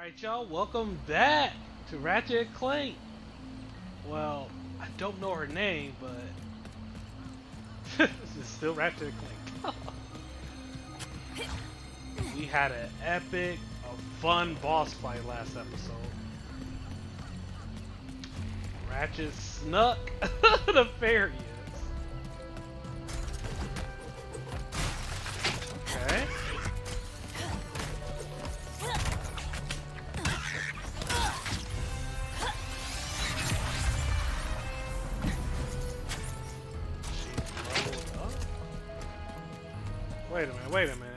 Alright y'all, welcome back to Ratchet Clank. Well, I don't know her name, but this is still Ratchet Clank. We had an epic, fun boss fight last episode. Ratchet snuck the fairies. Okay. Wait a minute, wait a minute.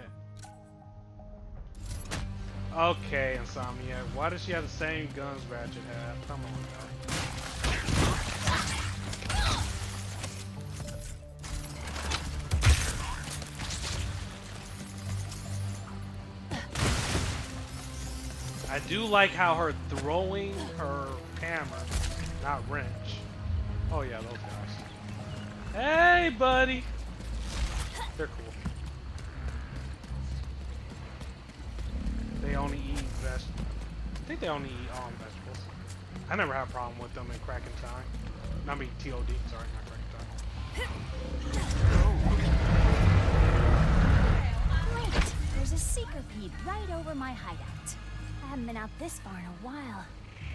Okay, Insomnia. Why does she have the same guns Ratchet had? Come on, guy. I do like how her throwing her hammer, not wrench. Oh yeah, those guys. Hey, buddy. They're cool. They only eat vegetables. I think they only eat vegetables. I never had a problem with them in cracking time. I mean TOD, sorry, not cracking time. Great! There's a seeker peed right over my hideout. I haven't been out this far in a while.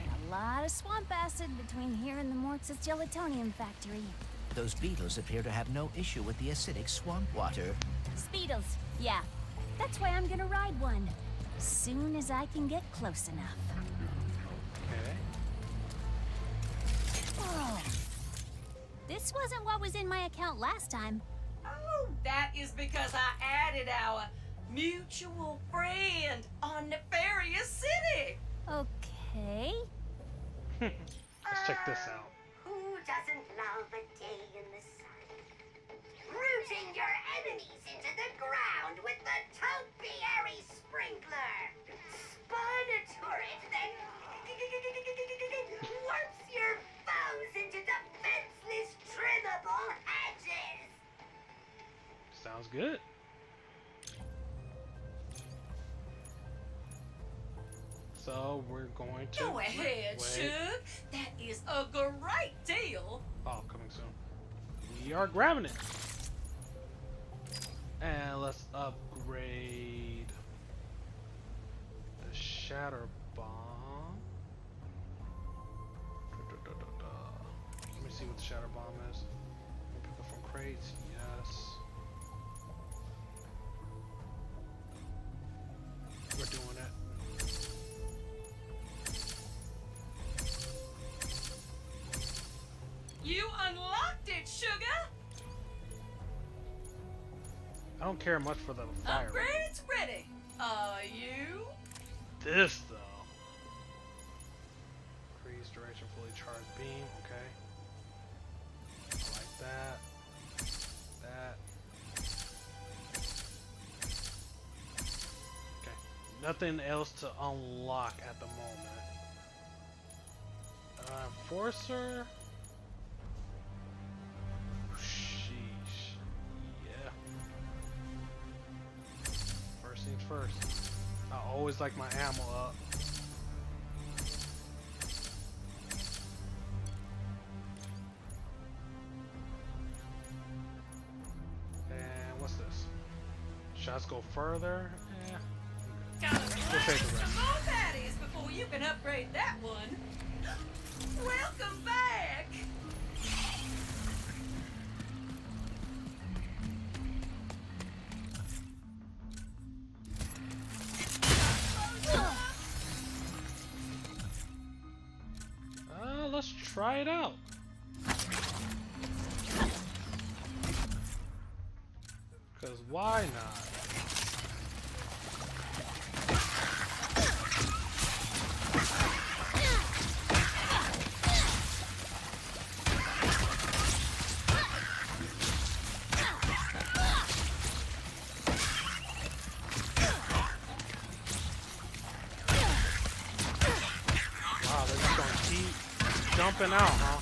Been a lot of swamp acid between here and the Morx's gelatonium factory. Those beetles appear to have no issue with the acidic swamp water. Speedles, yeah. That's why I'm gonna ride one. Soon as I can get close enough. Okay. Oh. This wasn't what was in my account last time. Oh, that is because I added our mutual friend on Nefarious City. Okay. Let's check this out. Who doesn't love a day in the sun? Rooting your enemies into the ground with the topiary sprinkler. Spun a turret, then warps your foes into defenseless, trimmable hedges. Sounds good. So we're going to Go ahead, wait. Shug. That is a great deal. Oh, coming soon. We are grabbing it. And let's upgrade the shatter bomb. Let me see what the shatter bomb is. Pick up from crates. Yes. We're doing it. You unlocked it, Sugar. I don't care much for the fire. Upgrades ready. Are you? This though. Increase duration fully charged beam. Okay. I like that. That. Okay. Nothing else to unlock at the moment. Enforcer. Sheesh. Yeah. First things first. I always like my ammo up. And what's this? Shots go further? Yeah. Gotta We'll collect take the some rest. more patties before you can upgrade that one. Welcome back. Let's try it out. Because why not? Wow, they're just gonna keep jumping out, huh?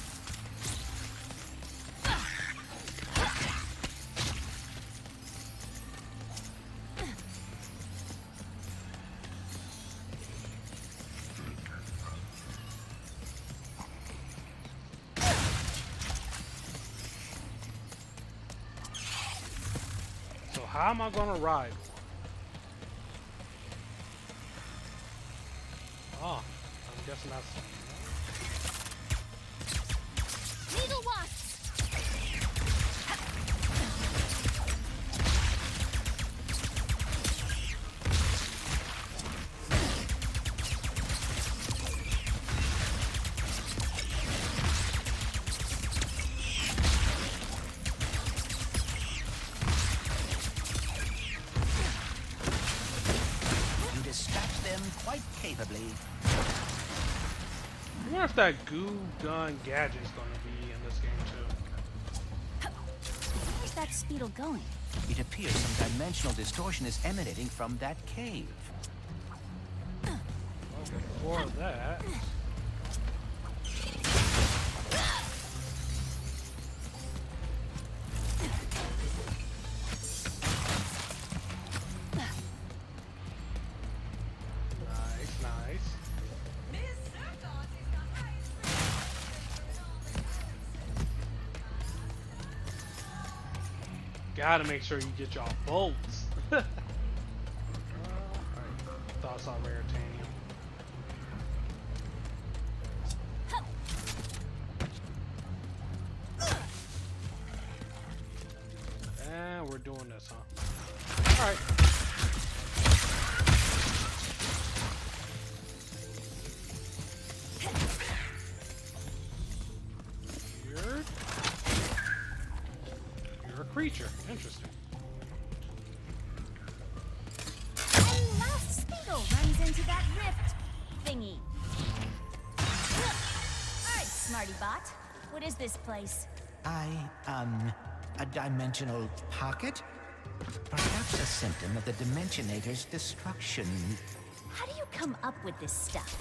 how am I gonna ride one? Oh, I'm guessing that's... Needle wasps! You dispatch them quite capably. I wonder if that goo gun gadget's gonna be in this game too. Where's that Speedle going? It appears some dimensional distortion is emanating from that cave. Well, before that... Nice, nice. Miss Sundance is the highest Gotta make sure you get y'all bolts. Alright. Thought I saw rare titanium. And we're doing this, huh? Alright. You're a creature. Interesting. And last Speedle runs into that rift thingy. Alright, Smarty Bot. What is this place? A dimensional pocket? Perhaps a symptom of the Dimensionator's destruction. How do you come up with this stuff?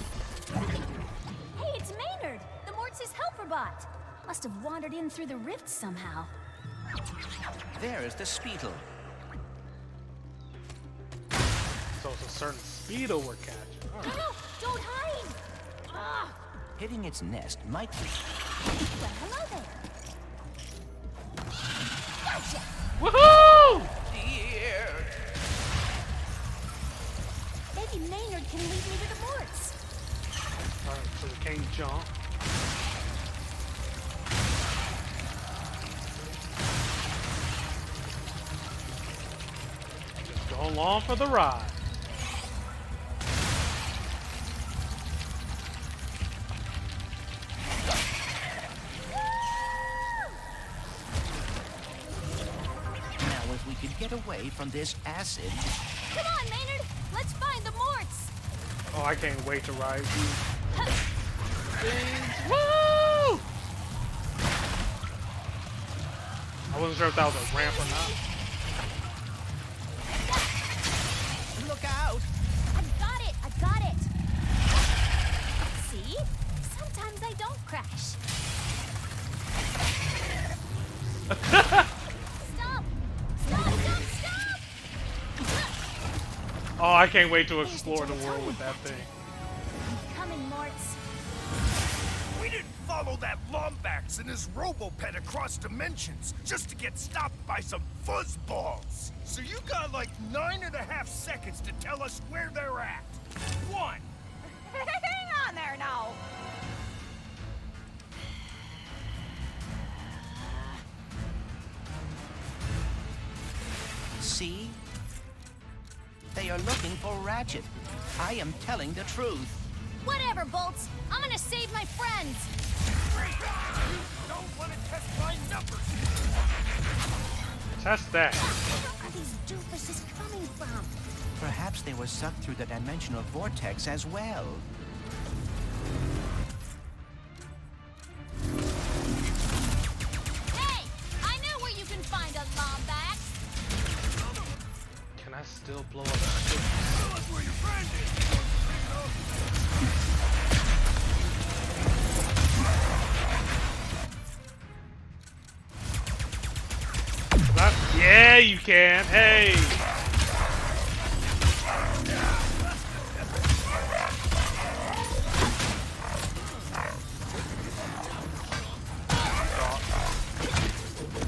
Hey, it's Maynard, the Mortis helper bot. Must have wandered in through the rift somehow. There is the Speedle. So it's a certain Speedo we're catching. All right. No, don't hide! Ugh. Hitting its nest might be... Well, hello there. Gotcha! Woohoo! Maybe Maynard can lead me to the Morts. Alright, so we can't jump. Just go along for the ride. Now, if we could get away from this acid... Come on, Maynard! Let's find the Morts! Oh, I can't wait to ride these things. Woo! I wasn't sure if that was a ramp or not. Look out! I got it! I got it! See? Sometimes I don't crash. Stop! Stop! Stop! Stop! Oh, I can't wait to explore the world with that thing. I'm coming, Morts. We didn't follow that Lombax and his Robopet across dimensions just to get stopped by some fuzzballs. So you got like 9.5 seconds to tell us where they're at. 1. Hang on there now. See? They are looking for Ratchet. I am telling the truth. Whatever, Bolts. I'm gonna save my friends. You don't want to test my numbers. Test that. Where are these doofuses coming from? Perhaps they were sucked through the dimensional vortex as well. Hey! I know where you can find a Lombax. Can I still blow up the ship? Tell us where your friend is. Yeah, you can. Hey.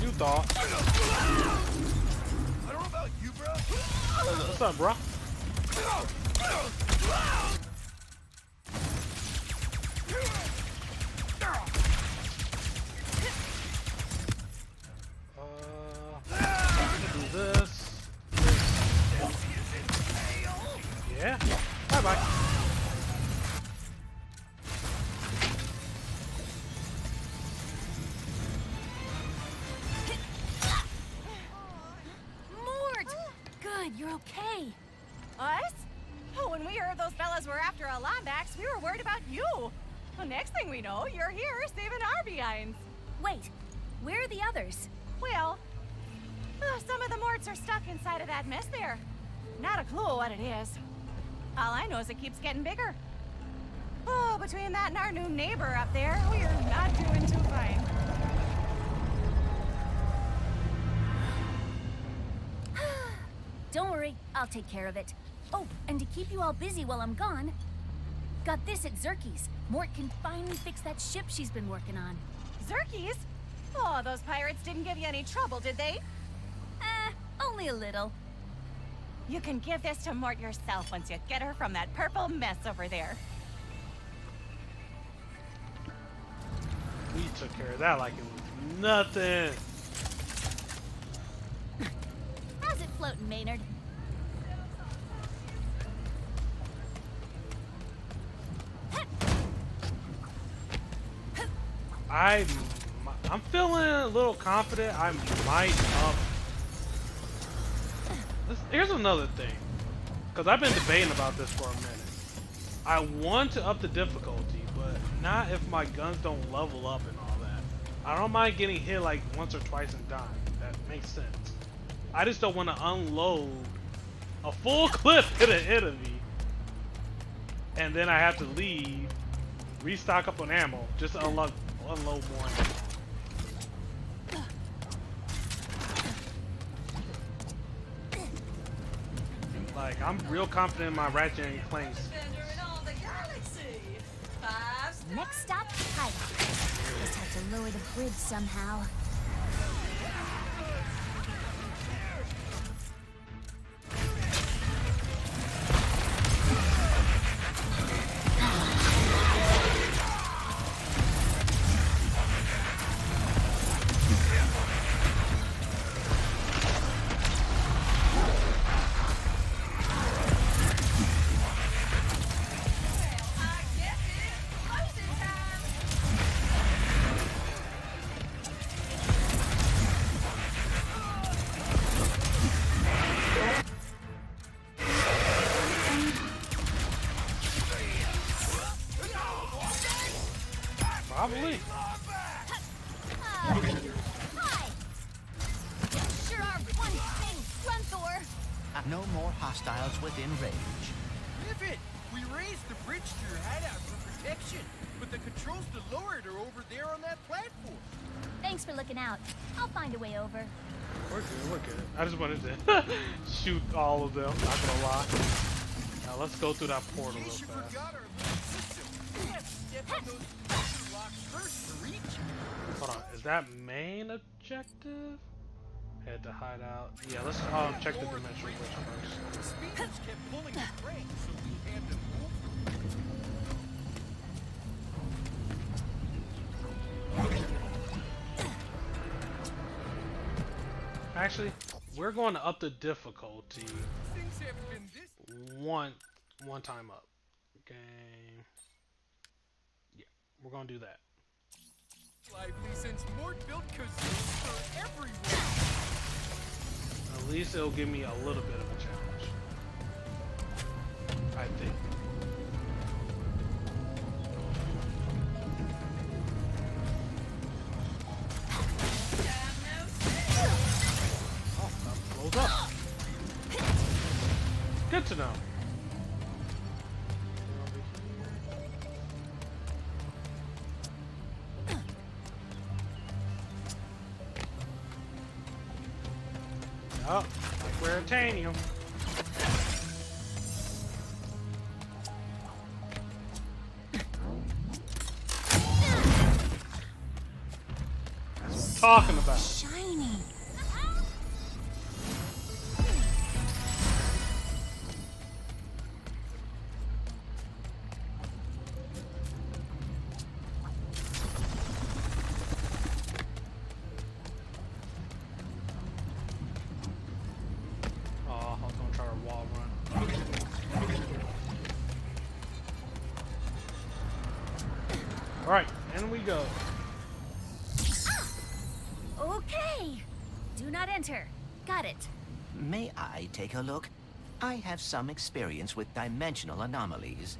You thought. I don't know about up, bro? Do this. Yeah. Bye bye. Mort! Good, you're okay. Us? Oh, when we heard those fellas were after a Lombax, we were worried about you. Well, next thing we know, you're here saving our behinds. Wait, where are the others? Well, some of the Morts are stuck inside of that mess there. Not a clue what it is. All I know is it keeps getting bigger. Oh, between that and our new neighbor up there, we are not doing too fine. Don't worry, I'll take care of it. Oh, and to keep you all busy while I'm gone, got this at Zerky's. Mort can finally fix that ship she's been working on. Zerkies? Oh, those pirates didn't give you any trouble, did they? Only a little. You can give this to Mort yourself once you get her from that purple mess over there. We took care of that like it was nothing. How's it floating, Maynard? I'm feeling a little confident. I might up. Here's another thing, because I've been debating about this for a minute. I want to up the difficulty, but not if my guns don't level up and all that. I don't mind getting hit like once or twice and dying. That makes sense. I just don't want to unload a full clip at an enemy, and then I have to leave, restock up on ammo, just to unload more ammo. Like, I'm real confident in my Ratchet and Clank. Defender in all the galaxy. 5 stars. Next stop, hideout. Just have to lower the bridge somehow. I guess it's closing time. Probably. Hi! Sure are one thing, run, Thor! No more hostiles within range. Pivot! We raised the bridge to your hideout for protection, but the controls to lower it are over there on that platform. Thanks for looking out. I'll find a way over. We're good, we're good. I just wanted to shoot all of them, not gonna lie. Now let's go through that portal In real case you fast. forgot our little system, we have to step on those pressure rocks first to reach it. Hold on, is that main objective? Head to hideout. Yeah, let's check the dimensional bridge first. The speakers kept pulling the crank, so we had to move. Actually, we're going to up the difficulty Things haven't been this one time up. Game. Yeah, we're gonna do that. lively since Mort built casinos for everyone. At least it'll give me a little bit of a challenge. I think. Oh, that blows up. Good to know. Oh, like we're attaining him. That's what I'm talking about. Shiny. Alright, in we go. Okay. Do not enter. Got it. May I take a look? I have some experience with dimensional anomalies.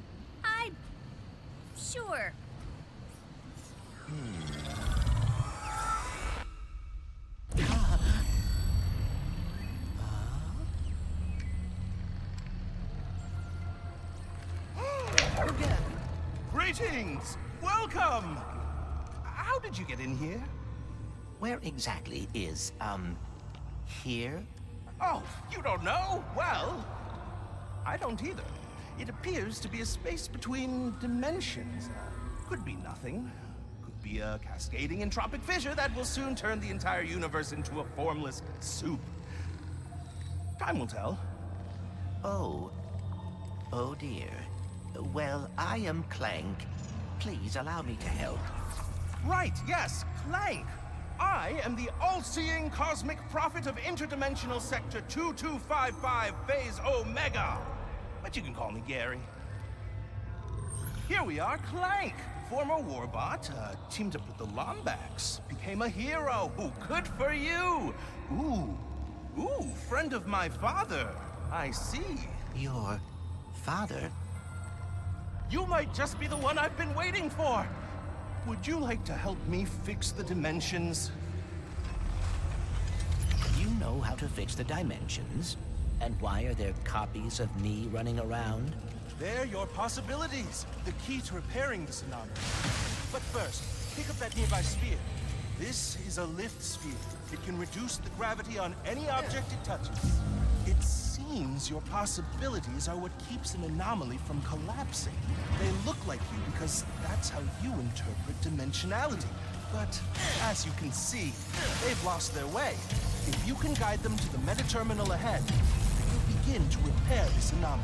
Sure. Greetings! Welcome! How did you get in here? Where exactly is, here? Oh, you don't know? Well, I don't either. It appears to be a space between dimensions. Could be nothing. Could be a cascading entropic fissure that will soon turn the entire universe into a formless soup. Time will tell. Oh. Oh dear. Well, I am Clank. Please allow me to help. Right, yes, Clank. I am the all-seeing cosmic prophet of interdimensional sector 2255 phase Omega. But you can call me Gary. Here we are, Clank. Former warbot, teamed up with the Lombax. Became a hero. Ooh, good for you. Ooh, friend of my father. I see. Your father? You might just be the one I've been waiting for. Would you like to help me fix the dimensions? You know how to fix the dimensions? And why are there copies of me running around? They're your possibilities. The key to repairing this anomaly. But first, pick up that nearby sphere. This is a lift sphere. It can reduce the gravity on any object it touches. It seems your possibilities are what keeps an anomaly from collapsing. They look like you because that's how you interpret dimensionality. But as you can see, they've lost their way. If you can guide them to the meta-terminal ahead, you'll begin to repair this anomaly.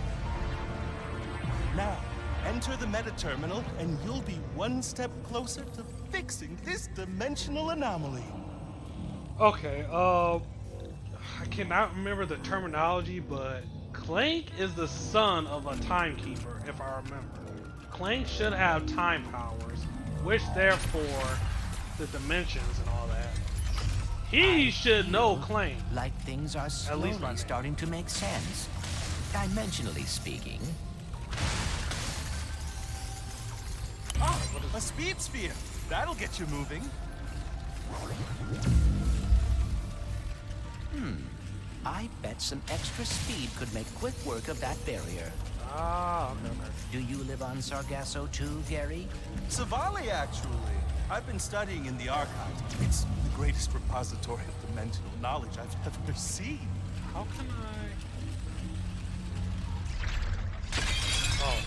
Now, enter the meta-terminal and you'll be one step closer to fixing this dimensional anomaly. Okay, I cannot remember the terminology, but Clank is the son of a timekeeper, if I remember. Clank should have time powers, which therefore the dimensions and all that. He should know Clank. Like things are slowly my name. starting to make sense. Dimensionally speaking. Oh, a speed sphere. That'll get you moving. I bet some extra speed could make quick work of that barrier. Ah, okay. Do you live on Sargasso too, Gary? Savali, actually. I've been studying in the archives. It's the greatest repository of dimensional knowledge I've ever seen. How can I? Oh,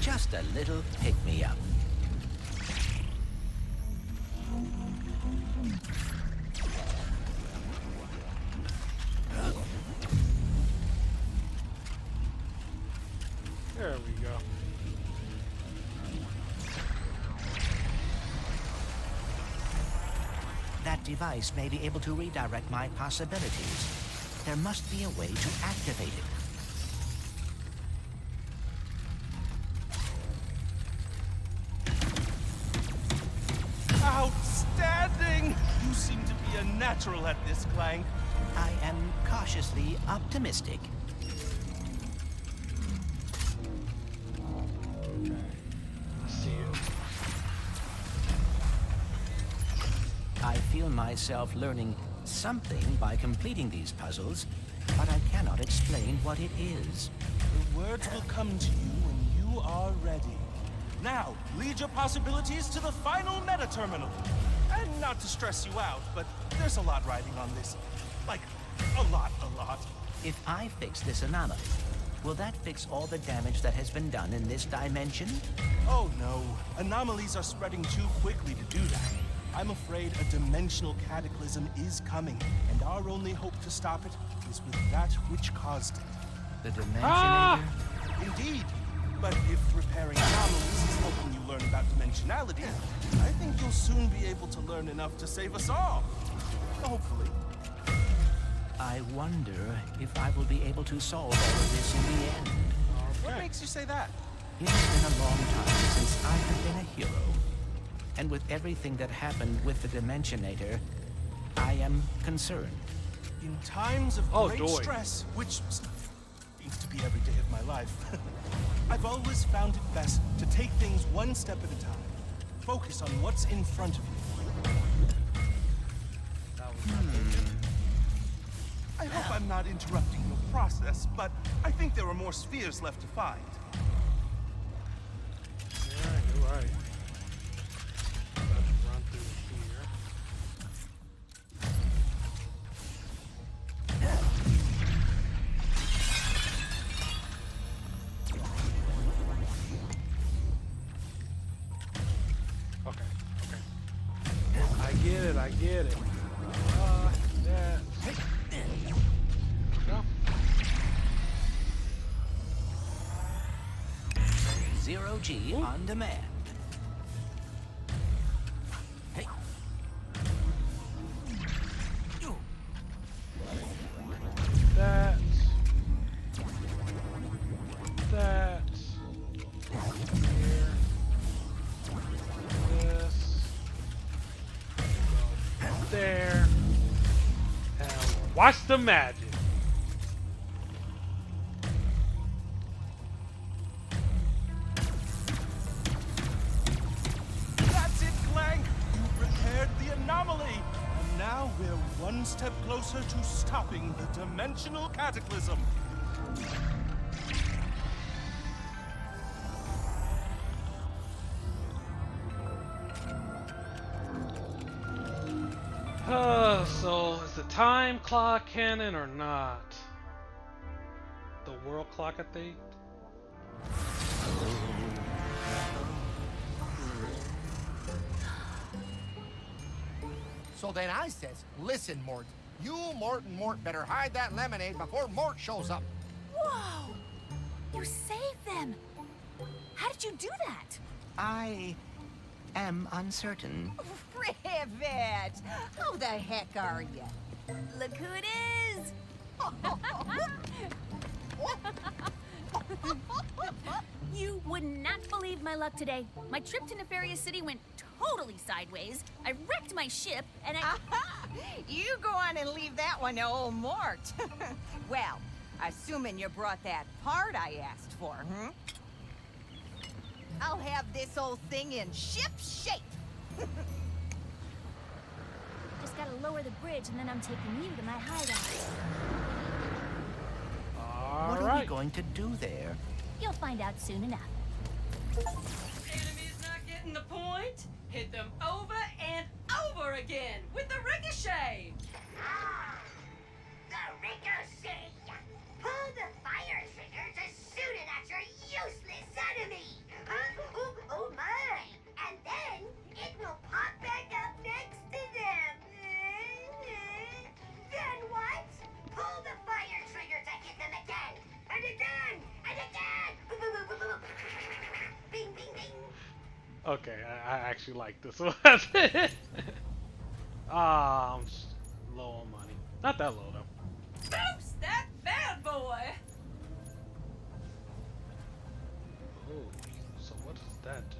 Just a little pick-me-up. there we go. That device may be able to redirect my possibilities. There must be a way to activate it. Outstanding! You seem to be a natural at this, Clank. I am cautiously optimistic. See it. I feel myself learning something by completing these puzzles, but I cannot explain what it is. The words will come to you when you are ready. Now, lead your possibilities to the final meta-terminal. And not to stress you out, but there's a lot riding on this. Like, a lot. If I fix this anomaly, will that fix all the damage that has been done in this dimension? Oh no, anomalies are spreading too quickly to do that. I'm afraid a dimensional cataclysm is coming, and our only hope to stop it is with that which caused it. The Dimensionator? Ah! Indeed. But if repairing anomalies is helping you learn about dimensionality, I think you'll soon be able to learn enough to save us all. Hopefully. I wonder if I will be able to solve all of this in the end. What makes you say that? It's been a long time since I have been a hero. And with everything that happened with the Dimensionator, I am concerned. In times of Oh, great joy. stress, which seems to be every day of my life, I've always found it best to take things one step at a time. Focus on what's in front of you. That was I hope I'm not interrupting your process, but I think there are more spheres left to find. Yeah, you're right. Let's run through here. Okay, okay. I get it, I get it. Yeah. Go. Zero G on demand. Hey. That. Here. This. Go there. And watch the magic. That's it, Clank! You repaired the anomaly! And now we're one step closer to stopping the dimensional cataclysm. So is the time clock canon or not? The world clock, I think. So then I says, listen, Mort, you, Mort, and Mort better hide that lemonade before Mort shows up. Whoa! You saved them! How did you do that? I am uncertain. Privet! How the heck are you? Look who it is! You would not believe my luck today. My trip to Nefarious City went totally sideways. I wrecked my ship, and I... You go on and leave that one to old Mort. Well, assuming you brought that part I asked for, I'll have this old thing in ship shape. Just gotta lower the bridge, and then I'm taking you to my hideout. What are we Alright. going to do there? You'll find out soon enough. Enemies not getting the point? Hit them over and over again with the ricochet. Ah, the ricochet. Pull the fire trigger to shoot it at your useless enemy. Oh my! And then it will pop back up next to them. Then what? Pull the fire trigger to hit them again, and again, and again. Bing, bing, bing. Okay, I actually like this one. I'm low on money. Not that low though. Boost that bad boy. Oh, so what does that do?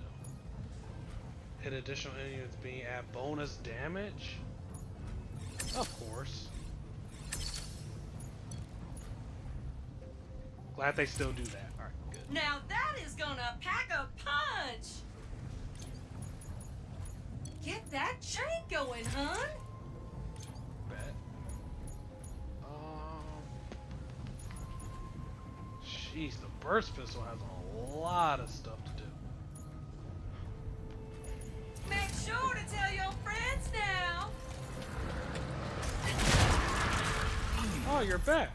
Hit additional enemies being at bonus damage? Of course. Glad they still do that. Alright, good. Now that is gonna pack a punch. Get that chain going, hun. Bet. Jeez, the burst pistol has a lot of stuff to do. Make sure to tell your friends now. Oh, you're back.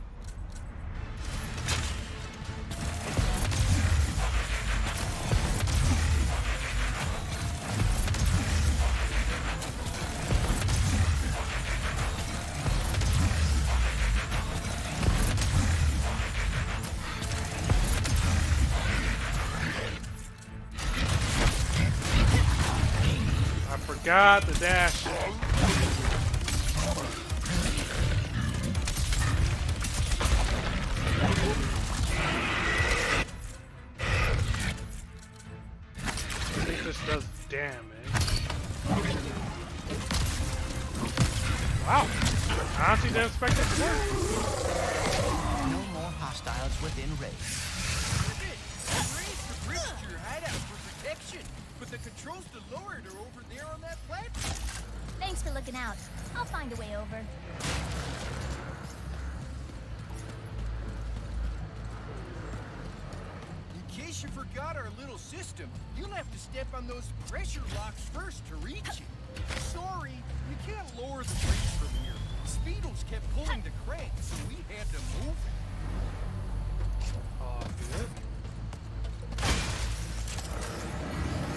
I forgot the dash. this does damage. Wow. I honestly didn't expect it to work. No more hostiles within range. Raise the bridge to your hideout for protection, but the controls to lower it are over there on that platform. Thanks for looking out. I'll find a way over. In case you forgot our little system, you'll have to step on those pressure locks first to reach it. Sorry, you can't lower the bridge from here. Speedos kept pulling the crank, so we had to move it. Oh, good.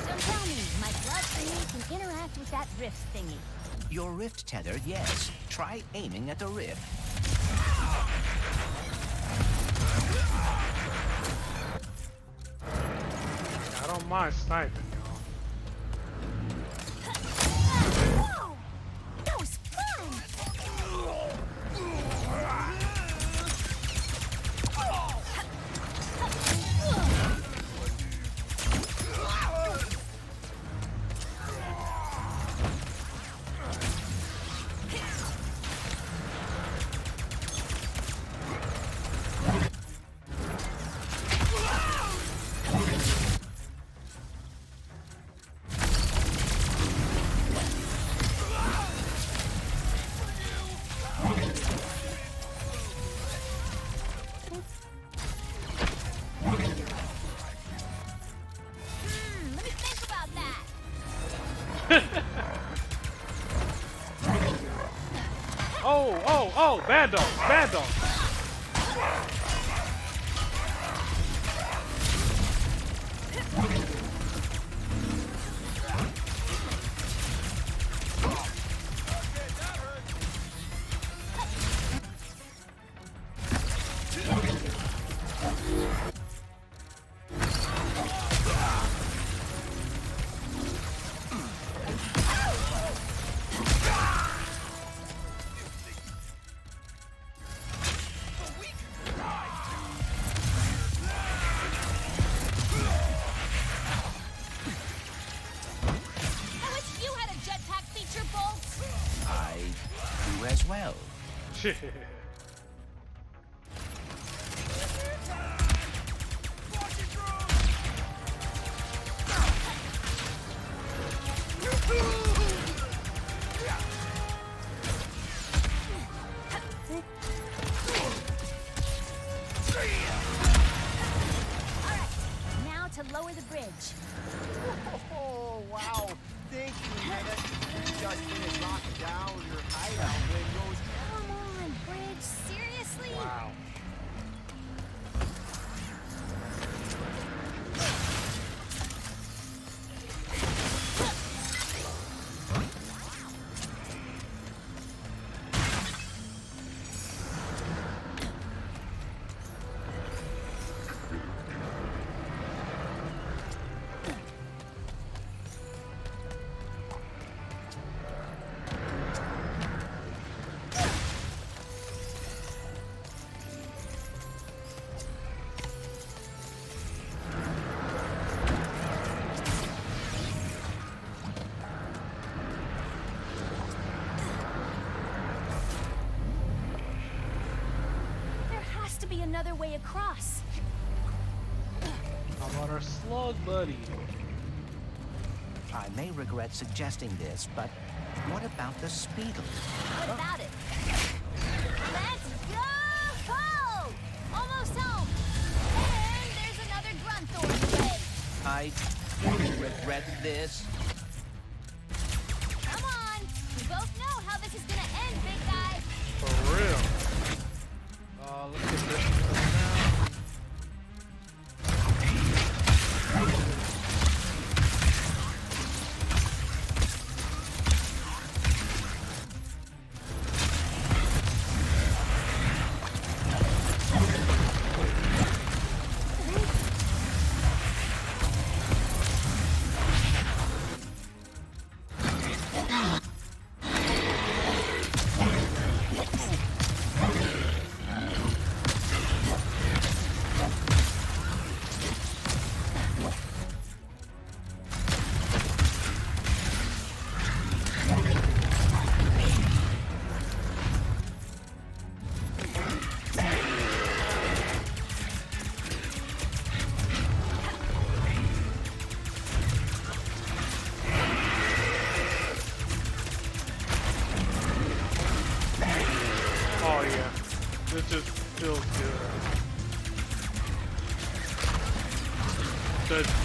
Don't tell me, my blood thingy can interact with that rift thingy. Your rift tether, yes. Try aiming at the rift. I don't mind sniping, Whoa! That was fun! Let me think about that. Oh, bad dog, bad dog. I wish you had a jetpack feature, Bolts. I do as well. Shit. Now to lower the bridge. Oh, wow. Thank you, Nana. You just finished locking down your hideout windows. Come on, bridge. Seriously? Wow. There has to be another way across. How about our slug buddy? I may regret suggesting this, but what about the Speedle? What about it? Let's go! Almost home. And there's another grunt on the way. I regret this. Come on. We both know how this is gonna end, big guy. For real. Let's get this down.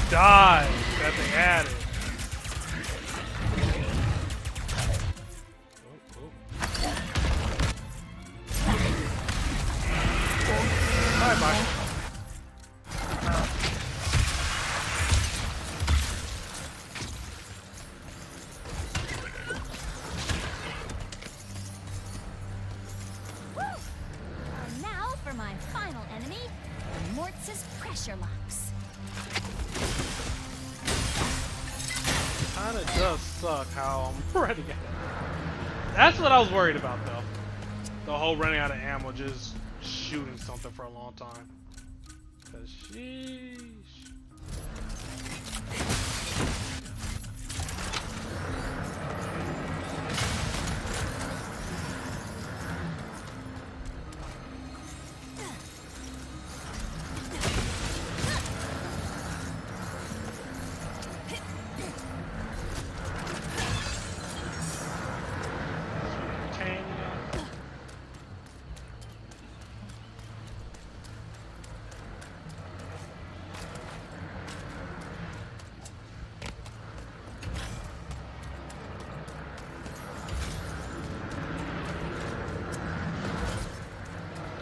dodge that they added. Bye bye. And now for my final enemy, Mortz's pressure locks. Kinda does suck how I'm running out. That's what I was worried about though. The whole running out of ammo, just shooting something for a long time. Cause sheesh.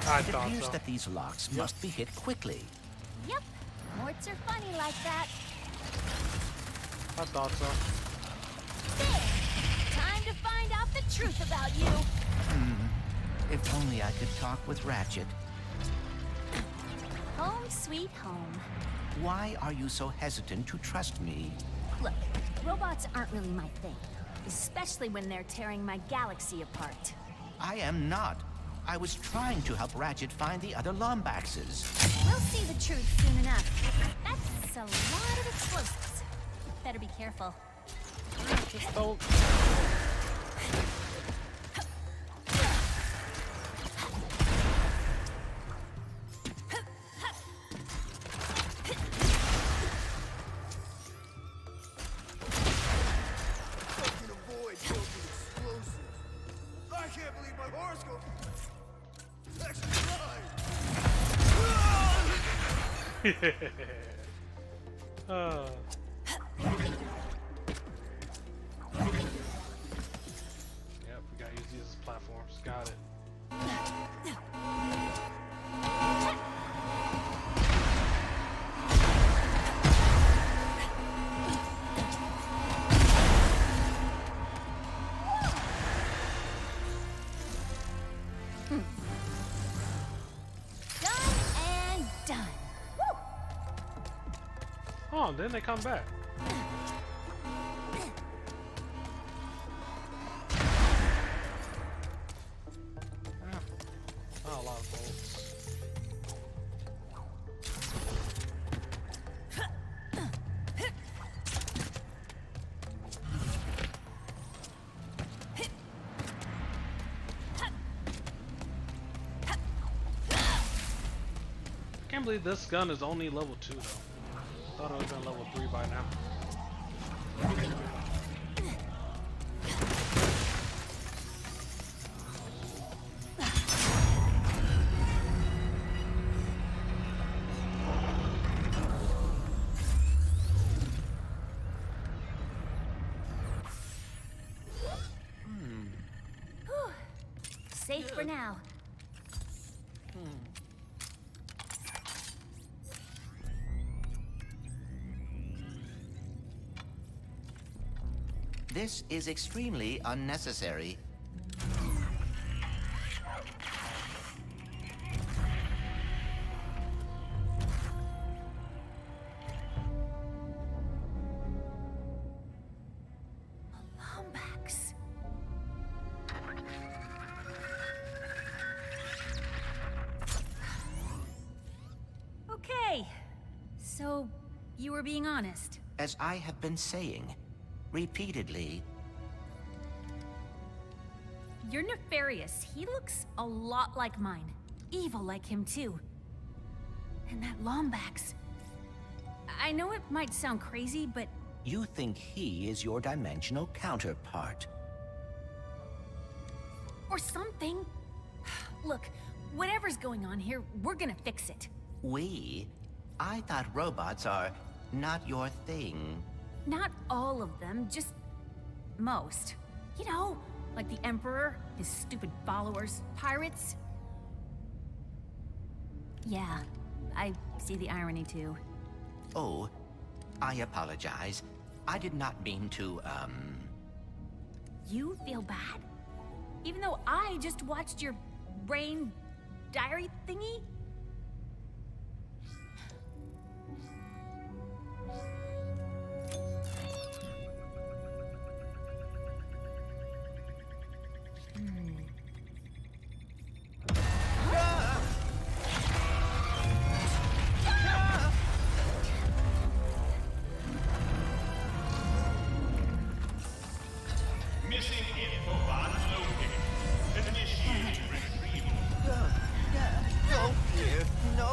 I It thought appears so. that these locks must be hit quickly. Yep, Morts are funny like that. I thought so. There! Time to find out the truth about you. If only I could talk with Ratchet. Home sweet home. Why are you so hesitant to trust me? Look, robots aren't really my thing. Especially when they're tearing my galaxy apart. I am not. I was trying to help Ratchet find the other Lombaxes. We'll see the truth soon enough. That's a lot of explosives. Better be careful. Just don't. Fucking avoid broken explosives. I can't believe my horoscope actually lied. Yep, we gotta use these as platforms. Got it. Done and done. Woo! Oh, then they come back. Not a lot of bolts. I can't believe this gun is only level 2 though. Thought it would have been level 3 by now. Safe for now. This is extremely unnecessary. Lombax. Okay. So, you were being honest. As I have been saying repeatedly, You're nefarious. He looks a lot like mine. Evil like him, too. And that Lombax. I know it might sound crazy, but you think he is your dimensional counterpart. or something. Look, whatever's going on here, we're gonna fix it. We? I thought robots are not your thing. Not all of them, just most. You know, like the Emperor, his stupid followers, pirates. Yeah, I see the irony too. Oh, I apologize. I did not mean to, You feel bad? Even though I just watched your brain diary thingy? Missing info box located. Initiating retrieval. No, dear, no.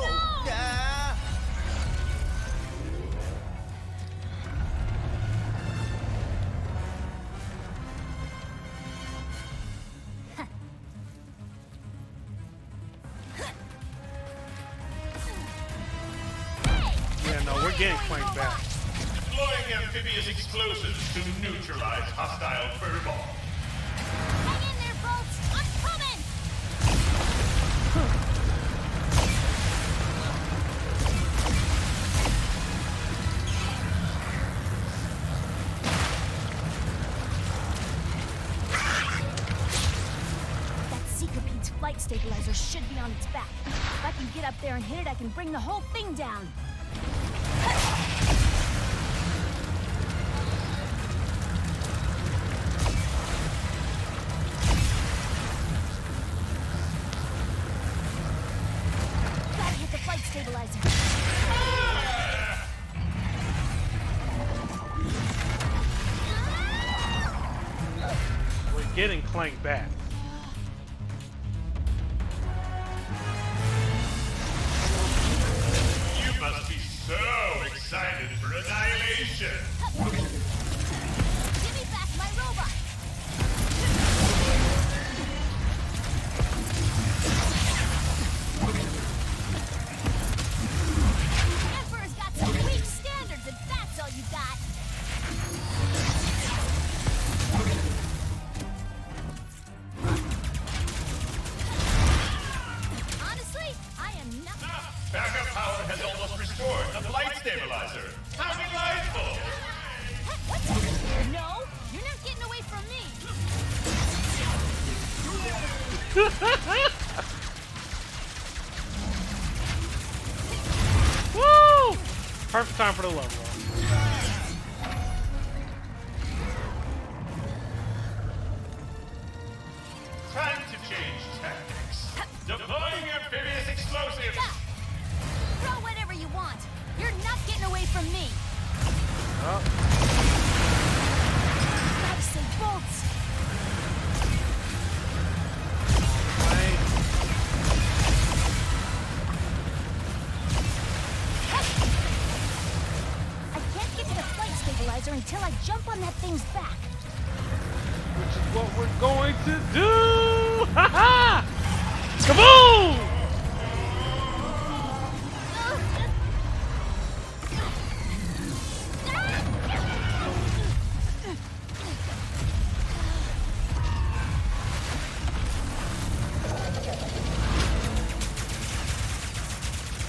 Yeah, no, we're getting Clank back. Deploying amphibious explosives to neutralize hostile furball. Hang in there, folks! I'm coming! That Seekerpede's flight stabilizer should be on its back. If I can get up there and hit it, I can bring the whole thing down. Gotta hit the flight stabilizer. We're getting Clank back. You must be so excited for annihilation. Give me back my robot. Emperor's got some weak standards, if that's all you got. Honestly, I am not. Backup power has almost restored the flight stabilizer. How delightful! What? No, you're not getting away from me. Woo! Perfect time for the love roll. Time to change tactics. Deploying amphibious explosives. Throw whatever you want. You're not getting away from me. Oh, Gotta say bolts. I can't get to the flight stabilizer until I jump on that thing's back. which is what we're going to do! Ha ha! Kaboom!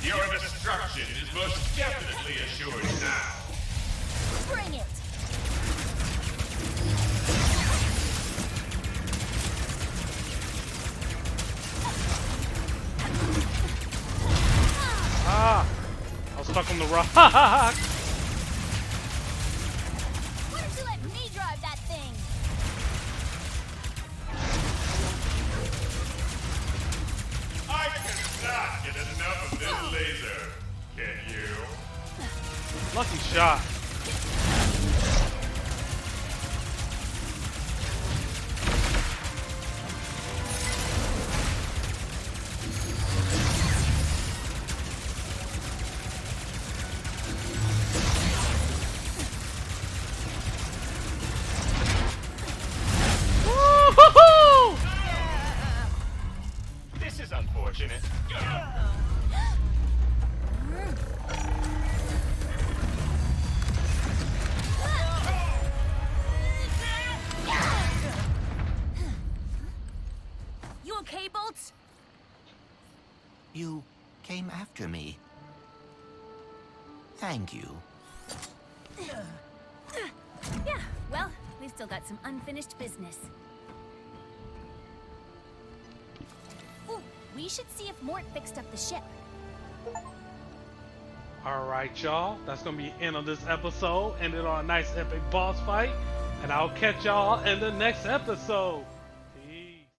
Your destruction is most definitely assured now. Bring it. Ah! I was stuck on the rock! Why don't you let me drive that thing? I cannot get enough of this laser. Can you? Lucky shot. Woo-hoo-hoo! This is unfortunate. You came after me. Thank you. Yeah, well, we've still got some unfinished business. Ooh, we should see if Mort fixed up the ship. Alright, y'all. That's going to be the end of this episode. Ended on a nice epic boss fight. And I'll catch y'all in the next episode.